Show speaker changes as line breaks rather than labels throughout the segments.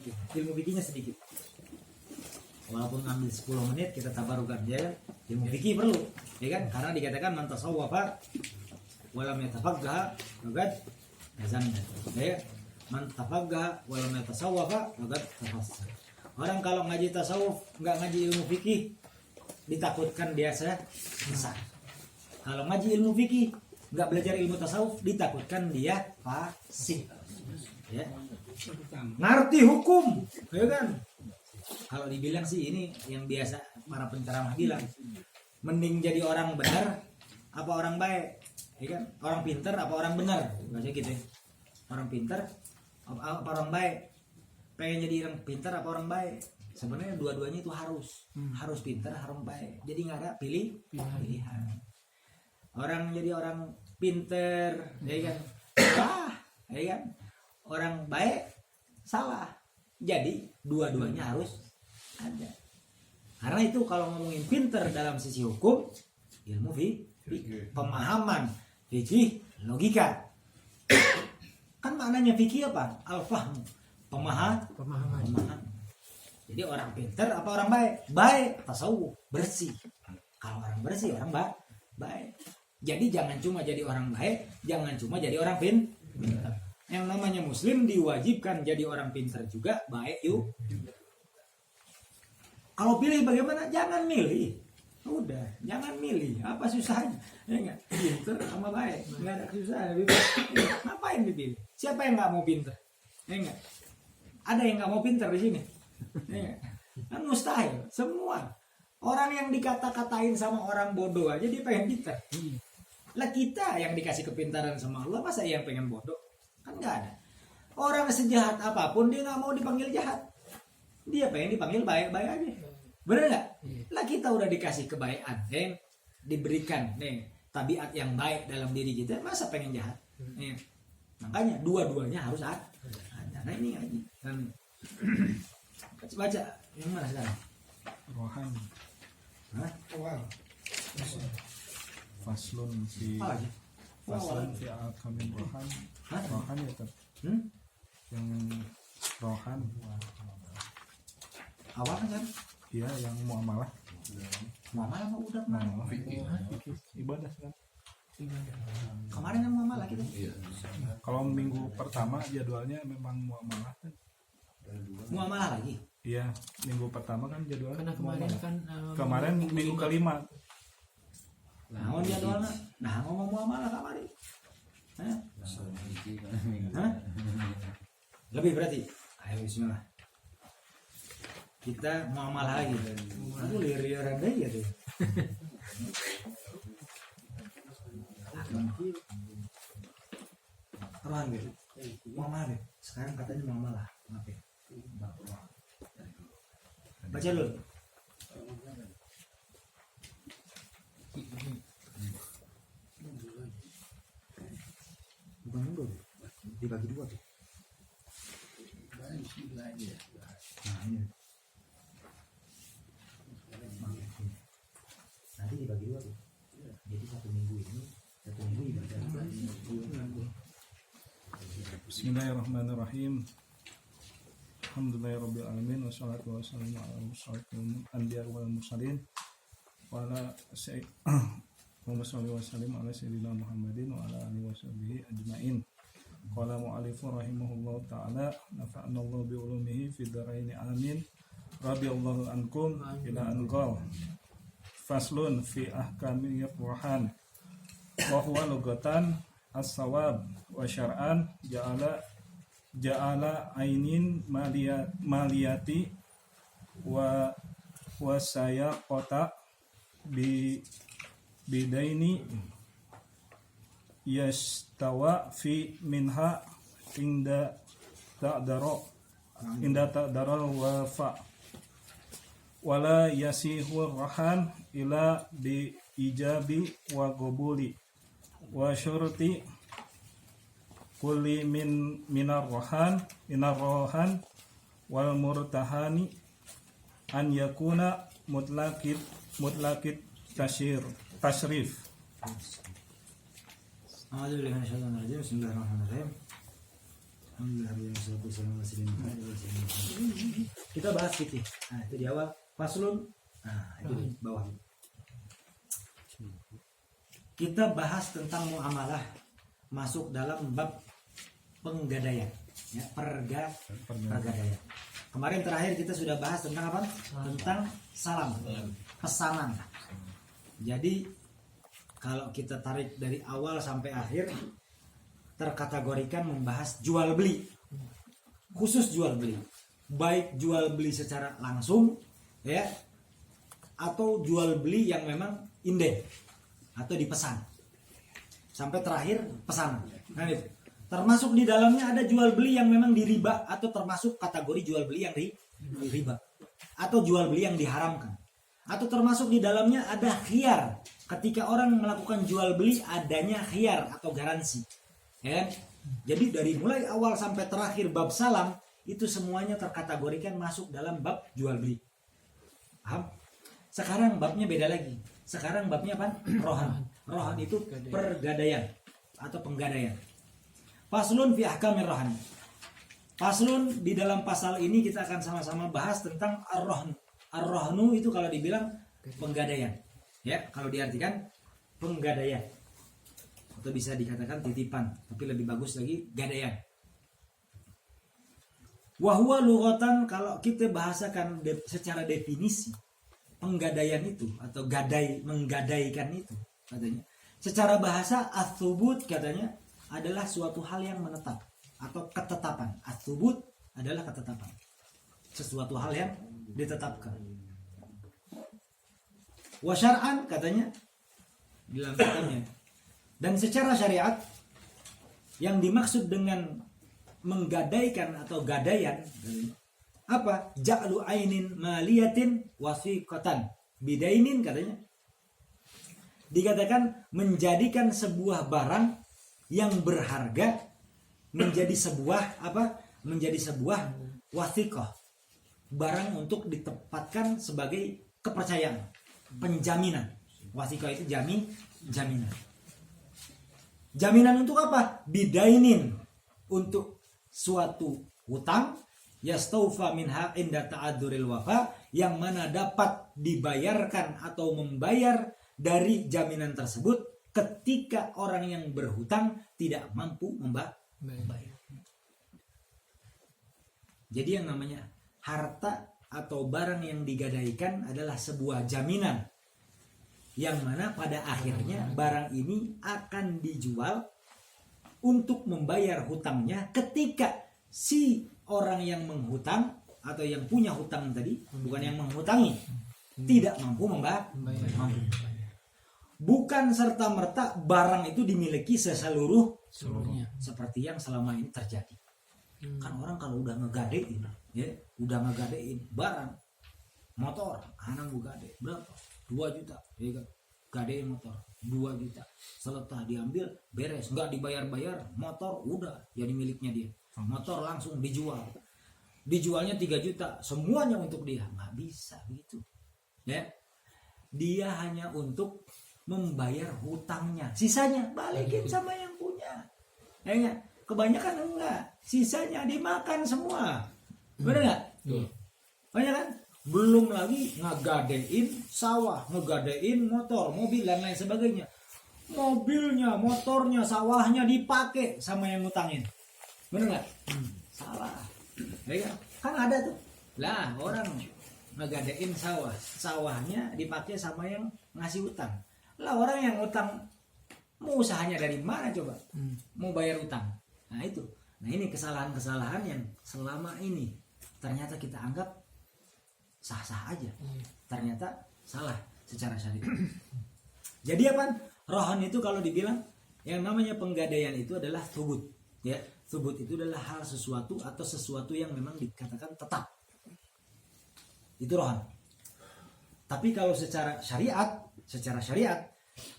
fikih. Ilmu fikihnya sedikit. Walaupun ngambil 10 menit kita tabarukan ya, ilmu fikih perlu, ya kan? Karena dikatakan man tasawwafa walam yatafaqqa faqad yazanna. Ya, man tafaqqa walam yatasawwafa faqad tafassar. Orang kalau ngaji tasawuf enggak ngaji ilmu fikih ditakutkan dia sesat. Kalau ngaji ilmu fikih enggak belajar ilmu tasawuf ditakutkan dia fasik. Ya. Ngerti hukum, ya kan? Kalau dibilang sih ini yang biasa para penceramah bilang, mending jadi orang benar apa orang baik, ya kan? Orang pintar apa orang benar, bahasa gitu ya. Orang pintar apa orang baik, pengen jadi orang pintar apa orang baik. Sebenarnya dua-duanya itu harus pintar, harus baik. Jadi nggak ada pilihan. Orang jadi orang pintar, ya kan? Ya kan? Orang baik salah. Jadi dua-duanya harus ada. Karena itu kalau ngomongin pinter dalam sisi hukum, ilmu fikih, pemahaman fikih, logika. Kan maknanya fikih apa? Al-fahm, pemahaman. Jadi orang pinter apa orang baik? Baik, tasawuf, bersih. Kalau orang bersih, orang baik. Jadi jangan cuma jadi orang baik, jangan cuma jadi orang pinter. Yang namanya muslim diwajibkan jadi orang pintar juga, baik yuk. Kalau pilih bagaimana? Jangan milih. Udah, jangan milih. Apa susahnya? Ya enggak? Pintar sama baik. Enggak ada kesusahan. Ngapain dipilih? Siapa yang enggak mau pintar? Ya enggak? Ada yang enggak mau pintar di sini? Ya enggak? Kan mustahil. Semua orang yang dikata-katain sama orang bodoh aja dia pengen pintar. Lah kita yang dikasih kepintaran sama Allah, masa yang pengen bodoh? Kan nggak ada. Orang sejahat apapun dia nggak mau dipanggil jahat, dia pengen dipanggil baik-baik aja. Bener nggak? Lah kita udah dikasih kebaikan, diberikan tabiat yang baik dalam diri kita, masa pengen jahat? Makanya dua-duanya harus ada. Nah ini aja. Baca yang mana sekarang?
Rohani.
Hah?
Faslun fi akamin rohan. Rohan ya tetap. Yang rohan.
Awal kan?
Iya, yang muamalah.
Muamalah mah udah mah.
Ibadah kan.
Kemarin yang muamalah kita.
Kalau minggu pertama jadwalnya memang muamalah kan.
Muamalah lagi.
Iya, minggu pertama kan jadwalnya.
Karena kemarin
muamalah.
kan
Kemarin minggu kelima.
Nah, jadwalnya. Nah, ngomong muamalah kemarin. Hah? Lebih berarti. Ayo bismillah. Kita muamalah lagi. Aku liar-liaran aja tuh. Apaan gitu? Muamalah deh. Sekarang katanya muamalah. Maaf ya. Baca dulu. Bukan dulu. Dibagi dua tuh. Nah ini. Nanti dibagi dua tuh. Jadi satu minggu ibadah.
Bismillahirrahmanirrahim. Alhamdulillahirabbil alamin wassalatu wassalamu ala asyrofil anbiya wal mursalin wa ala sayyidina Muhammadin wa ala alihi washabihi ajmain. Qala mu'allifu rahimahullahu ta'ala nafa'anallahu bi ulumihi fid dharain amin. Radhiyallahu ankum ila anqal. Faslun fi ahkamir rohan. Wa huwa lugatan as-sawab wa syar'an ja'ala ainin maliyati wa sayaqata bidaini yastawa fi minha inda ta'daral wafa wala yasihu rahan ila bi ijabi wa gobuli wa syurti kulli minar rohan wal murtahani an yakuna mutlaqit tashrif.
Bismillahirrahmanirrahim. Alhamdulillah wassalatu wassalamu ala sayyidina Muhammad wa sallam. kita bahas fikih. Nah, itu di awal faslun. Nah, itu di bawah. Kita bahas tentang muamalah masuk dalam bab penggadaian, ya, pergadaian. Kemarin terakhir kita sudah bahas tentang apa? Tentang salam, pesanan. Jadi kalau kita tarik dari awal sampai akhir terkategorikan membahas jual beli. Khusus jual beli. Baik jual beli secara langsung, ya, atau jual beli yang memang inden atau dipesan. Sampai terakhir pesan. Nah, itu. Termasuk di dalamnya ada jual beli yang memang diriba atau termasuk kategori jual beli yang diriba atau jual beli yang diharamkan. Atau termasuk di dalamnya ada khiyar. Ketika orang melakukan jual beli adanya khiyar atau garansi. Ya. Jadi dari mulai awal sampai terakhir bab salam itu semuanya terkategorikan masuk dalam bab jual beli. Paham? Sekarang babnya beda lagi. Sekarang babnya apa? Rohan. Rohan itu pergadaian atau penggadaian. Faslun fi ahkamir rohan. Faslun di dalam pasal ini kita akan sama-sama bahas tentang ar-rohn. Ar-rohnu itu kalau dibilang penggadaian. Ya, kalau diartikan penggadaian. Atau bisa dikatakan titipan, tapi lebih bagus lagi gadaian. Wahwa lughatan, kalau kita bahasakan secara definisi penggadaian itu atau menggadaikan itu katanya. Secara bahasa ats-tsubut katanya adalah suatu hal yang menetap atau ketetapan. Ats-tsubut adalah ketetapan. Sesuatu hal yang ditetapkan. Wa syar'an katanya dalam kitabnya. Dan secara syariat yang dimaksud dengan menggadaikan atau gadaian apa? Ja'lu ainin maliyatin wasiqatan bidainin katanya. Dikatakan menjadikan sebuah barang yang berharga menjadi sebuah apa? Menjadi sebuah wasiqah. Barang untuk ditempatkan sebagai kepercayaan, penjaminan. Wasiqah itu jaminan. Jaminan untuk apa? Bidainin, untuk suatu hutang yastaufa minha inda ta'adzuril wafa, yang mana dapat dibayarkan atau membayar dari jaminan tersebut ketika orang yang berhutang tidak mampu membayar. Jadi yang namanya harta atau barang yang digadaikan adalah sebuah jaminan yang mana pada akhirnya barang ini akan dijual untuk membayar hutangnya ketika si orang yang menghutang atau yang punya hutang tadi, bukan yang menghutangi, tidak mampu membayar. Bukan serta-merta barang itu dimiliki seluruhnya seperti yang selama ini terjadi. Kan orang kalau udah ngegadein, ya, udah ngegadein barang motor, anak gue gade berapa? 2 juta, ya kan? Gadein motor 2 juta. Setelah diambil beres, nggak dibayar-bayar, motor udah jadi miliknya dia. Motor langsung dijual. Dijualnya 3 juta, semuanya untuk dia. Nggak bisa gitu. Ya. Dia hanya untuk membayar hutangnya. Sisanya balikin sama yang punya. Ya, kebanyakan enggak. Sisanya dimakan semua. Benar enggak? Banyak kan? Belum lagi ngegadein sawah, ngegadein motor, mobil dan lain sebagainya. Mobilnya, motornya, sawahnya dipakai sama yang ngutangin. Bener nggak? Salah. Ya kan ada tuh. Lah orang ngegadein sawah, sawahnya dipakai sama yang ngasih utang. Lah orang yang utang mau usahanya dari mana coba? Mau bayar utang. Nah itu. Nah ini kesalahan-kesalahan yang selama ini ternyata kita anggap sah-sah aja, ternyata salah secara syariat. Jadi apa? Rohan itu kalau dibilang yang namanya penggadaian itu adalah thubut, ya. Thubut itu adalah hal sesuatu atau sesuatu yang memang dikatakan tetap. Itu rohan. Tapi kalau secara syariat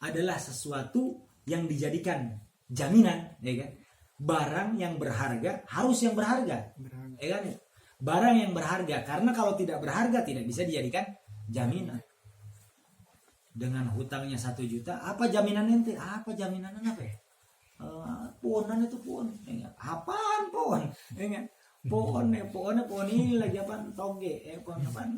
adalah sesuatu yang dijadikan jaminan, ya kan? Barang yang berharga harus yang berharga. Ya kan? Barang yang berharga, karena kalau tidak berharga tidak bisa dijadikan jaminan. Dengan hutangnya 1 juta, apa jaminan ente? Apa jaminan apa ya? Punan itu pun, apaan pun? pohon ini lagi apa toge, pohon apa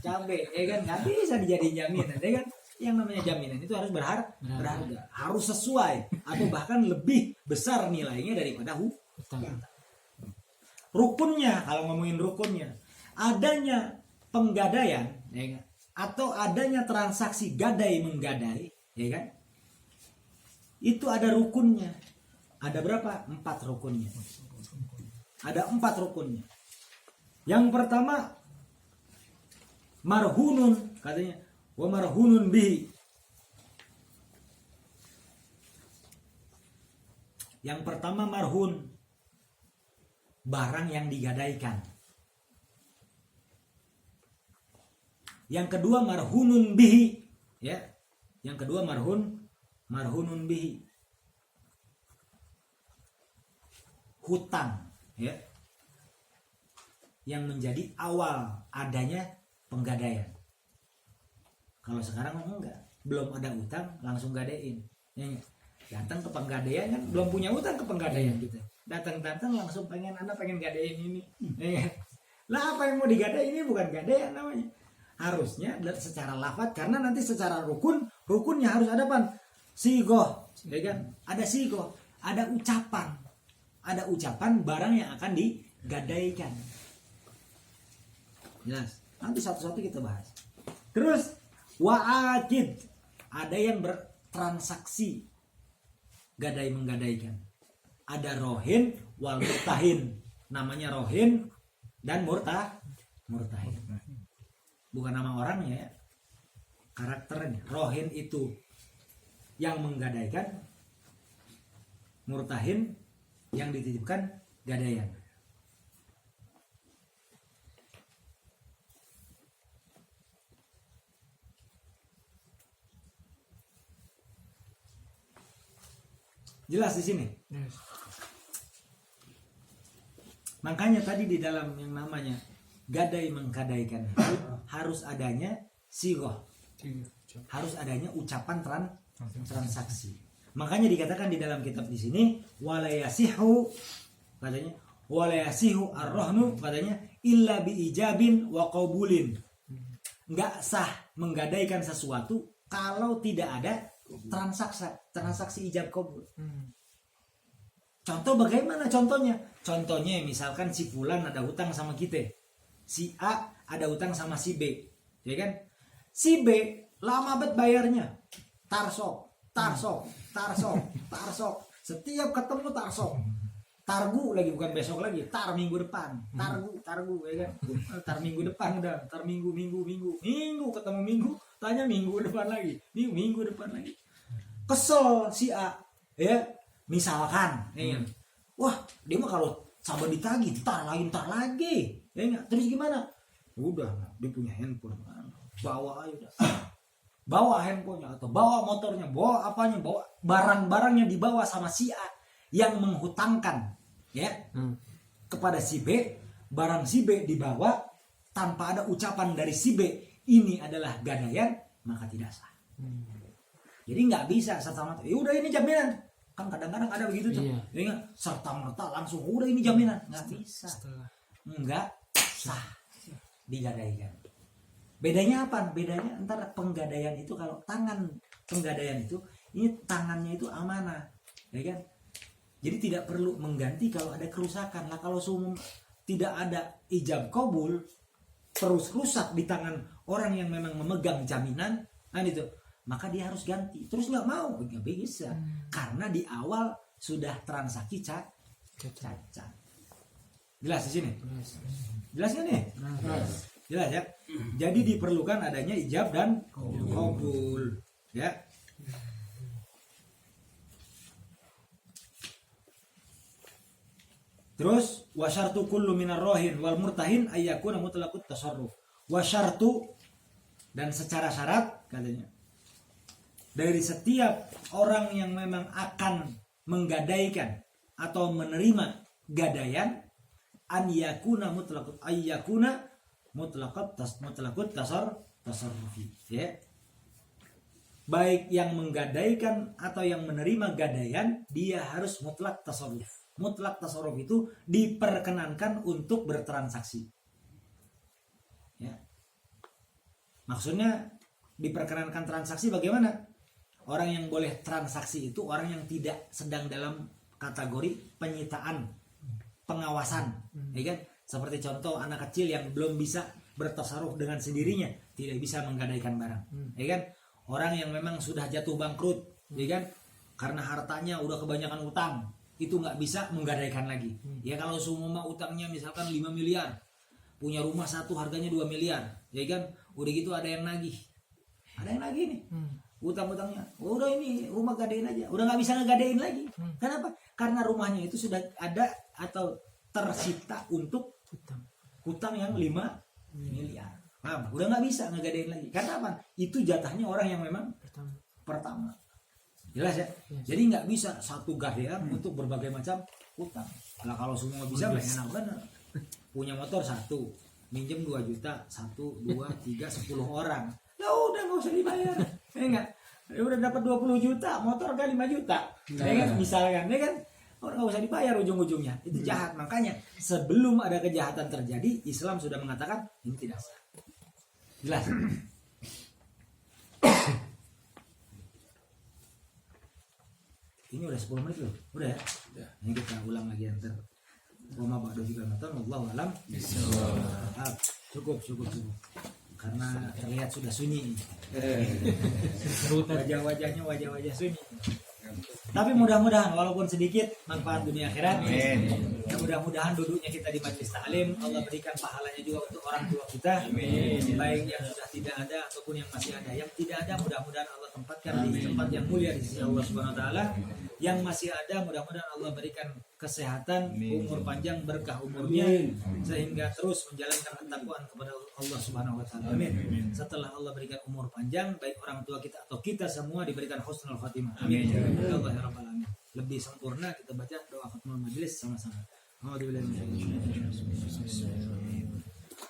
cabe, kan nggak bisa dijadiin jaminan, kan? Yang namanya jaminan itu harus berharga, harus sesuai atau bahkan lebih besar nilainya daripada hutang. Rukunnya, kalau ngomongin rukunnya, adanya penggadaian, ya kan? Atau adanya transaksi gadai menggadai, ya kan? Itu ada rukunnya. Ada berapa? 4 rukunnya. Ada 4 rukunnya. Yang pertama marhunun, katanya wa marhunun bihi. Yang pertama marhun, barang yang digadaikan. Yang kedua marhunun bihi, ya. Yang kedua marhunun bihi. Hutang, ya. Yang menjadi awal adanya penggadaian. Kalau sekarang enggak, belum ada utang langsung gadein. Ya, datang ke penggadaian kan belum punya utang ke penggadaian gitu. Datang langsung pengen gadein ini. Ya. Lah apa yang mau digadai ini bukan gadaian namanya. Harusnya secara lafaz, karena nanti secara rukunnya harus ada apa? Sigoh, ya kan? Ada sigoh, ada ucapan barang yang akan digadaikan. Jelas. Nanti satu-satu kita bahas. Terus wa'akid, ada yang bertransaksi gadai menggadaikan. Ada rohin wal murtahin, namanya rohin dan murtahin. Bukan nama orangnya ya, karakternya. Rohin itu yang menggadaikan, murtahin yang dititipkan gadaian. Jelas di sini.
Yes.
Makanya tadi di dalam yang namanya gadai menggadaikan harus adanya sigoh, harus adanya ucapan transaksi. Makanya dikatakan di dalam kitab di sini walayasihu, katanya walayasihu ar-rahnu, katanya illa bi ijabin wa qabulin. Enggak sah menggadaikan sesuatu kalau tidak ada transaksi ijab qabul. Contoh bagaimana contohnya? Contohnya misalkan si fulan ada hutang sama kita. Si A ada hutang sama si B, ya kan? Si B lama banget bayarnya, tarsok. Setiap ketemu tarsok, targu lagi, bukan besok lagi, tar minggu depan, targu, ya kan? Tar minggu depan udah, tar minggu ketemu minggu, tanya minggu depan lagi, minggu depan lagi. Kesel si A, ya, misalkan, ya kan? Wah dia mah kalau sabar ditagih, tar lagi. Ya enggak? Terus gimana? Udah, dia punya handphone, bawa aja udah. Bawa handphonenya atau bawa motornya, bawa apanya, bawa barang-barangnya dibawa sama si A yang menghutangkan, ya, kepada si B. Barang si B dibawa tanpa ada ucapan dari si B ini adalah gadaian, maka tidak sah. Jadi nggak bisa serta-merta. Ya udah ini jaminan. Kan kadang-kadang ada begitu tuh. Iya. Ya, serta-merta langsung udah ini jaminan. Nggak bisa. Nggak sah digadaikan. Bedanya apa? Bedanya antara penggadaian itu, kalau tangan penggadaian itu, ini tangannya itu amanah, ya kan? Jadi tidak perlu mengganti kalau ada kerusakan. Lah kalau tidak ada ijab qabul, terus rusak di tangan orang yang memang memegang jaminan, kan itu, maka dia harus ganti. Terus nggak mau, nggak bisa, karena di awal sudah transaksi cacat. Jelas di sini? Jelas kan nih? Jelas ya. Jadi diperlukan adanya ijab dan qabul, ya. Terus wasyartu kullu minar rohin wal murtahin ayyakuna mutlaqut tasarruf. Wasyartu, dan secara syarat, katanya, dari setiap orang yang memang akan menggadaikan atau menerima gadaian, an yakuna mutlaqut ayyakuna mutlaqut tasarrufi, ya. Baik yang menggadaikan atau yang menerima gadaian, dia harus mutlak tasarruf. Mutlak tasarruf itu diperkenankan untuk bertransaksi. Ya. Maksudnya diperkenankan transaksi bagaimana? Orang yang boleh transaksi itu orang yang tidak sedang dalam kategori penyitaan, pengawasan, ya kan? Seperti contoh anak kecil yang belum bisa bertasarruf dengan sendirinya, tidak bisa menggadaikan barang, ya kan? Orang yang memang sudah jatuh bangkrut, ya kan? Karena hartanya udah kebanyakan utang, itu nggak bisa menggadaikan lagi. Ya kalau semua utangnya misalkan 5 miliar, punya rumah satu harganya 2 miliar, ya kan? Udah gitu ada yang nagih nih, utang-utangnya, udah ini rumah gadein aja, udah nggak bisa ngegadein lagi. Kenapa? Karena rumahnya itu sudah ada atau tersita untuk hutang yang 5 miliar. Paham? Udah nggak bisa ngegadein lagi. Karena apa? Itu jatahnya orang yang memang pertama. Jelas ya? Jadi nggak bisa satu gadean untuk berbagai macam hutang. Lah kalau semua bisa enak bener. Punya motor satu, minjem 2 juta, 1, 2, 3, 10 orang. Ya udah nggak usah dibayar. Ya enggak? Ya udah dapat 20 juta, motor kan 5 juta. Ya kan? Misalkan, ya kan? Orang nggak usah dibayar ujung-ujungnya. Itu jahat. Makanya sebelum ada kejahatan terjadi, Islam sudah mengatakan ini tidak sah. Jelas? Ini udah 10 menit loh. Udah ya? Ini kita ulang lagi yang Roma Ba'do juga nonton, wallahu alam. Cukup. Karena terlihat sudah sunyi. Wajah-wajahnya wajah-wajah sunyi. Tapi mudah-mudahan walaupun sedikit manfaat dunia akhirat. Ya, mudah-mudahan duduknya kita di majelis taklim Allah berikan pahalanya juga untuk orang tua kita. Baik yang sudah tidak ada ataupun yang masih ada. Yang tidak ada mudah-mudahan Allah tempatkan di tempat yang mulia di sisi Allah Subhanahu wa taala. Yang masih ada mudah-mudahan Allah berikan kesehatan, umur panjang, berkah umurnya sehingga terus menjalankan ketakwaan kepada Allah Subhanahu wa taala. Amin. Setelah Allah berikan umur panjang baik orang tua kita atau kita semua diberikan husnul khatimah. Amin. Ya Allah ya rabbal alamin. Lebih sempurna kita baca doa khatimah majelis sama-sama.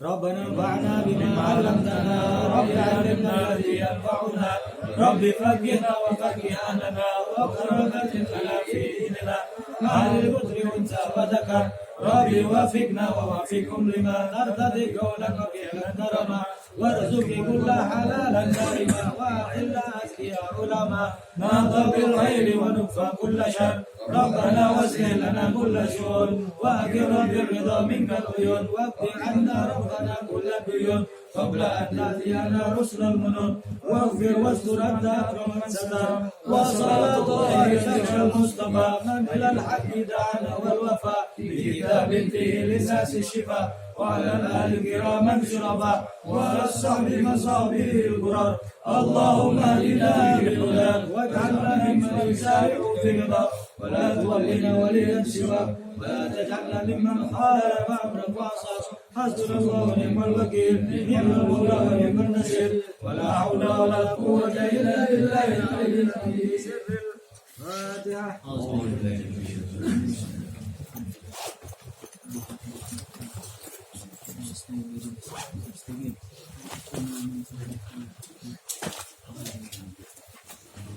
ربنا انفعنا بما علمتنا رب علمنا الذي ينفعنا رب فقهنا وفقهنا وقربة لنا في ديننا عن البطر انثى وذكر رب وفقنا ووفقهم لما ترتضي قولك فعلا ترما وارزق كل حلالا كريما واحلا ازكياء علما نهض بالخير ونكفى كل شر ربنا واسهل لنا كل شؤون واكرم بالرضا منك العيون واقض عنا ربنا كل الديون قبل ان تاتينا رسل المنون واغفر واستر انت اكرم من ستر وصلاه الله على المصطفى من الى الحق دعانا والوفاء بكتاب فيه لساس الشفاء وعلى الآل كراما شرفا وعلى الصحب مصابيح القرار اللهم اهدنا بالهدى واجعلنا ممن يسارع في الرضا ولا تولنا وليا سواك ولا تجعلنا ممن خالف امرك وعصاك حسبنا الله ونعم الوكيل نعم المولى ونعم النصير ولا حول ولا قوة إلا بالله العلي العظيم سر الفاتحة Amin.